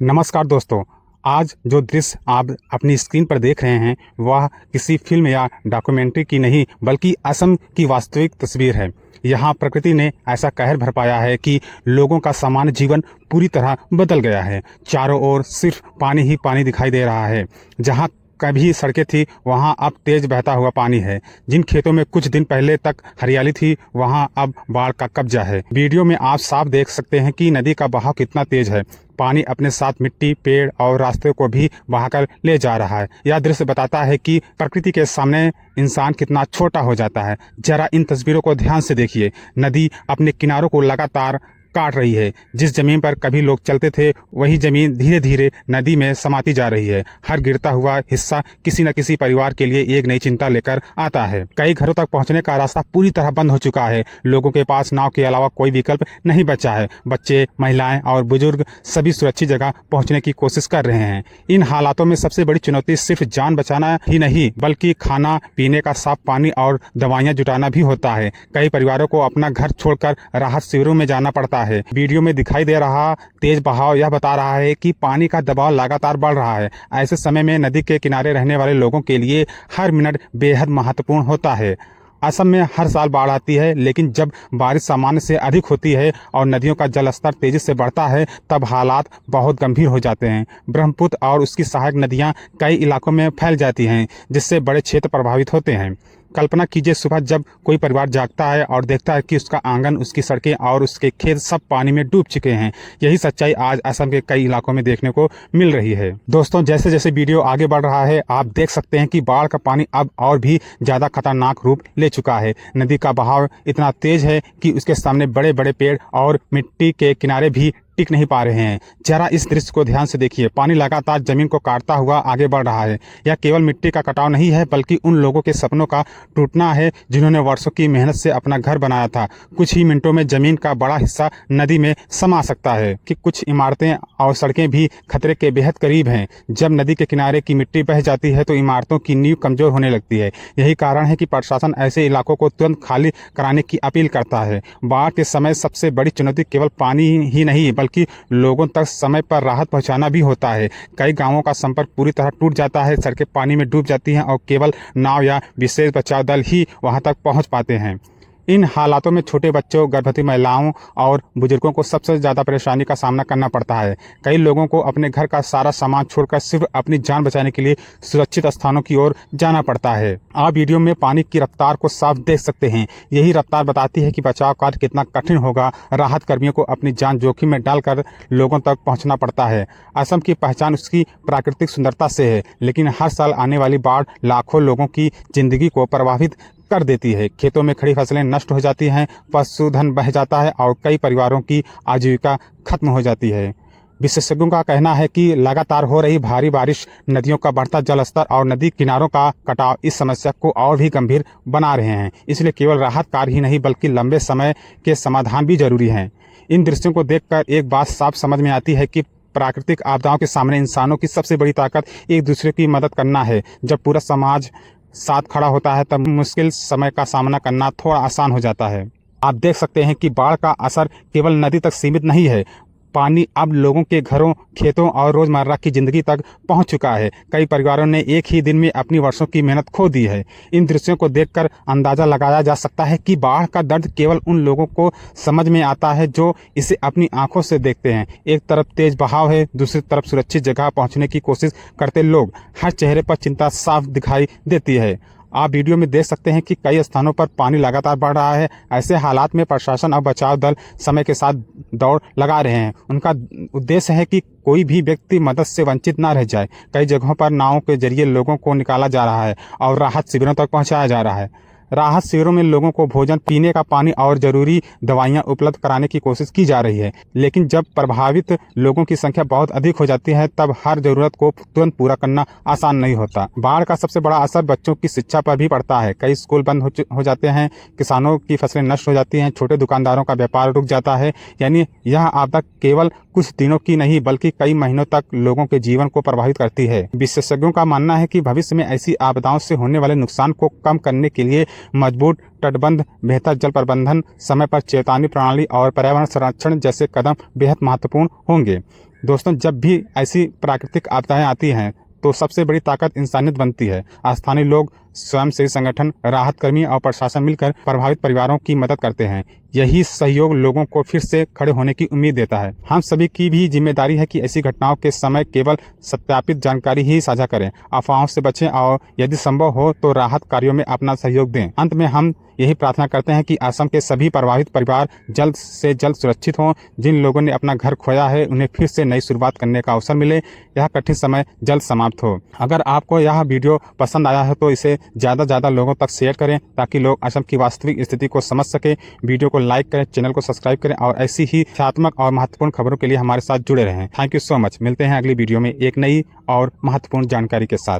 नमस्कार दोस्तों। आज जो दृश्य आप अपनी स्क्रीन पर देख रहे हैं वह किसी फिल्म या डॉक्यूमेंट्री की नहीं बल्कि असम की वास्तविक तस्वीर है। यहाँ प्रकृति ने ऐसा कहर बरपाया है कि लोगों का सामान्य जीवन पूरी तरह बदल गया है। चारों ओर सिर्फ पानी ही पानी दिखाई दे रहा है। जहाँ कभी सड़कें थी वहाँ अब तेज बहता हुआ पानी है। जिन खेतों में कुछ दिन पहले तक हरियाली थी वहाँ अब बाढ़ का कब्जा है। वीडियो में आप साफ देख सकते हैं कि नदी का बहाव कितना तेज है। पानी अपने साथ मिट्टी, पेड़ और रास्ते को भी बहाकर ले जा रहा है। यह दृश्य बताता है कि प्रकृति के सामने इंसान कितना छोटा हो जाता है। जरा इन तस्वीरों को ध्यान से देखिए। नदी अपने किनारों को लगातार काट रही है। जिस जमीन पर कभी लोग चलते थे वही जमीन धीरे धीरे नदी में समाती जा रही है। हर गिरता हुआ हिस्सा किसी न किसी परिवार के लिए एक नई चिंता लेकर आता है। कई घरों तक पहुंचने का रास्ता पूरी तरह बंद हो चुका है। लोगों के पास नाव के अलावा कोई विकल्प नहीं बचा है। बच्चे, महिलाएं और बुजुर्ग सभी सुरक्षित जगह पहुंचने की कोशिश कर रहे हैं। इन हालातों में सबसे बड़ी चुनौती सिर्फ जान बचाना ही नहीं बल्कि खाना, पीने का साफ पानी और दवाइयां जुटाना भी होता है। कई परिवारों को अपना घर छोड़कर राहत शिविरों में जाना पड़ता है। वीडियो में दिखाई दे रहा तेज बहाव यह बता रहा है कि पानी का दबाव लगातार बढ़ रहा है। ऐसे समय में नदी के किनारे रहने वाले लोगों के लिए हर मिनट बेहद महत्वपूर्ण होता है। असम में हर साल बाढ़ आती है, लेकिन जब बारिश सामान्य से अधिक होती है और नदियों का जलस्तर तेजी से बढ़ता है तब हालात बहुत गंभीर हो जाते हैं। ब्रह्मपुत्र और उसकी सहायक नदियां कई इलाकों में फैल जाती हैं, जिससे बड़े क्षेत्र प्रभावित होते हैं। कल्पना कीजिए, सुबह जब कोई परिवार जागता है और देखता है कि उसका आंगन, उसकी सड़कें और उसके खेत सब पानी में डूब चुके हैं। यही सच्चाई आज असम के कई इलाकों में देखने को मिल रही है। दोस्तों, जैसे जैसे वीडियो आगे बढ़ रहा है आप देख सकते हैं कि बाढ़ का पानी अब और भी ज्यादा खतरनाक रूप ले चुका है। नदी का बहाव इतना तेज है कि उसके सामने बड़े बड़े पेड़ और मिट्टी के किनारे भी टिक नहीं पा रहे हैं। जरा इस दृश्य को ध्यान से देखिए। पानी लगातार जमीन को काटता हुआ आगे बढ़ रहा है। यह केवल मिट्टी का कटाव नहीं है बल्कि उन लोगों के सपनों का टूटना है जिन्होंने वर्षों की मेहनत से अपना घर बनाया था। कुछ ही मिनटों में जमीन का बड़ा हिस्सा नदी में समा सकता है कि कुछ इमारतें और सड़कें भी खतरे के बेहद करीब हैं। जब नदी के किनारे की मिट्टी बह जाती है तो इमारतों की नींव कमजोर होने लगती है। यही कारण है कि प्रशासन ऐसे इलाकों को तुरंत खाली कराने की अपील करता है। बाढ़ के समय सबसे बड़ी चुनौती केवल पानी ही नहीं बल्कि लोगों तक समय पर राहत पहुंचाना भी होता है। कई गांवों का संपर्क पूरी तरह टूट जाता है। सड़कें पानी में डूब जाती हैं और केवल नाव या विशेष बचाव दल ही वहां तक पहुंच पाते हैं। इन हालातों में छोटे बच्चों, गर्भवती महिलाओं और बुजुर्गों को सबसे ज़्यादा परेशानी का सामना करना पड़ता है। कई लोगों को अपने घर का सारा सामान छोड़कर सिर्फ अपनी जान बचाने के लिए सुरक्षित स्थानों की ओर जाना पड़ता है। आप वीडियो में पानी की रफ्तार को साफ देख सकते हैं। यही रफ्तार बताती है कि बचाव कार्य कितना कठिन होगा। राहत कर्मियों को अपनी जान जोखिम में डालकर लोगों तक पहुँचना पड़ता है। असम की पहचान उसकी प्राकृतिक सुंदरता से है, लेकिन हर साल आने वाली बाढ़ लाखों लोगों की जिंदगी को प्रभावित कर देती है। खेतों में खड़ी फसलें नष्ट हो जाती हैं, पशुधन बह जाता है और कई परिवारों की आजीविका खत्म हो जाती है। विशेषज्ञों का कहना है कि लगातार हो रही भारी बारिश, नदियों का बढ़ता जलस्तर और नदी किनारों का कटाव इस समस्या को और भी गंभीर बना रहे हैं। इसलिए केवल राहत कार्य ही नहीं बल्कि लंबे समय के समाधान भी जरूरी हैं। इन दृश्यों को देखकर एक बात साफ समझ में आती है कि प्राकृतिक आपदाओं के सामने इंसानों की सबसे बड़ी ताकत एक दूसरे की मदद करना है। जब पूरा समाज साथ खड़ा होता है तब मुश्किल समय का सामना करना थोड़ा आसान हो जाता है। आप देख सकते हैं कि बाढ़ का असर केवल नदी तक सीमित नहीं है। पानी अब लोगों के घरों, खेतों और रोजमर्रा की जिंदगी तक पहुंच चुका है। कई परिवारों ने एक ही दिन में अपनी वर्षों की मेहनत खो दी है। इन दृश्यों को देखकर अंदाजा लगाया जा सकता है कि बाढ़ का दर्द केवल उन लोगों को समझ में आता है जो इसे अपनी आंखों से देखते हैं। एक तरफ तेज बहाव है, दूसरी तरफ सुरक्षित जगह पहुंचने की कोशिश करते लोग। हर चेहरे पर चिंता साफ दिखाई देती है। आप वीडियो में देख सकते हैं कि कई स्थानों पर पानी लगातार बढ़ रहा है। ऐसे हालात में प्रशासन और बचाव दल समय के साथ दौड़ लगा रहे हैं। उनका उद्देश्य है कि कोई भी व्यक्ति मदद से वंचित न रह जाए। कई जगहों पर नावों के जरिए लोगों को निकाला जा रहा है और राहत शिविरों तक पहुंचाया जा रहा है। राहत शिविरों में लोगों को भोजन, पीने का पानी और जरूरी दवाइयां उपलब्ध कराने की कोशिश की जा रही है। लेकिन जब प्रभावित लोगों की संख्या बहुत अधिक हो जाती है तब हर जरूरत को तुरंत पूरा करना आसान नहीं होता। बाढ़ का सबसे बड़ा असर बच्चों की शिक्षा पर भी पड़ता है। कई स्कूल बंद हो जाते हैं, किसानों की फसलें नष्ट हो जाती हैं, छोटे दुकानदारों का व्यापार रुक जाता है। यानी यह आपदा केवल कुछ दिनों की नहीं बल्कि कई महीनों तक लोगों के जीवन को प्रभावित करती है। विशेषज्ञों का मानना है कि भविष्य में ऐसी आपदाओं से होने वाले नुकसान को कम करने के लिए मजबूत तटबंध, बेहतर जल प्रबंधन, समय पर चेतावनी प्रणाली और पर्यावरण संरक्षण जैसे कदम बेहद महत्वपूर्ण होंगे। दोस्तों, जब भी ऐसी प्राकृतिक आपदाएं आती हैं तो सबसे बड़ी ताकत इंसानियत बनती है। स्थानीय लोग, स्वयंसेवी संगठन, राहत कर्मी और प्रशासन मिलकर प्रभावित परिवारों की मदद करते हैं। यही सहयोग लोगों को फिर से खड़े होने की उम्मीद देता है। हम सभी की भी जिम्मेदारी है कि ऐसी घटनाओं के समय केवल सत्यापित जानकारी ही साझा करें, अफवाहों से बचें और यदि संभव हो तो राहत कार्यों में अपना सहयोग दें। अंत में हम यही प्रार्थना करते हैं कि असम के सभी प्रभावित परिवार जल्द से जल्द सुरक्षित हों। जिन लोगों ने अपना घर खोया है उन्हें फिर से नई शुरुआत करने का अवसर मिले। यह कठिन समय जल्द समाप्त हो। अगर आपको यह वीडियो पसंद आया है तो इसे ज़्यादा से ज़्यादा लोगों तक शेयर करें ताकि लोग असम की वास्तविक स्थिति को समझ सकें। वीडियो को लाइक करें, चैनल को सब्सक्राइब करें और ऐसी ही तथ्यात्मक और महत्वपूर्ण खबरों के लिए हमारे साथ जुड़े रहें। Thank you so much. मिलते हैं अगली वीडियो में एक नई और महत्वपूर्ण जानकारी के साथ।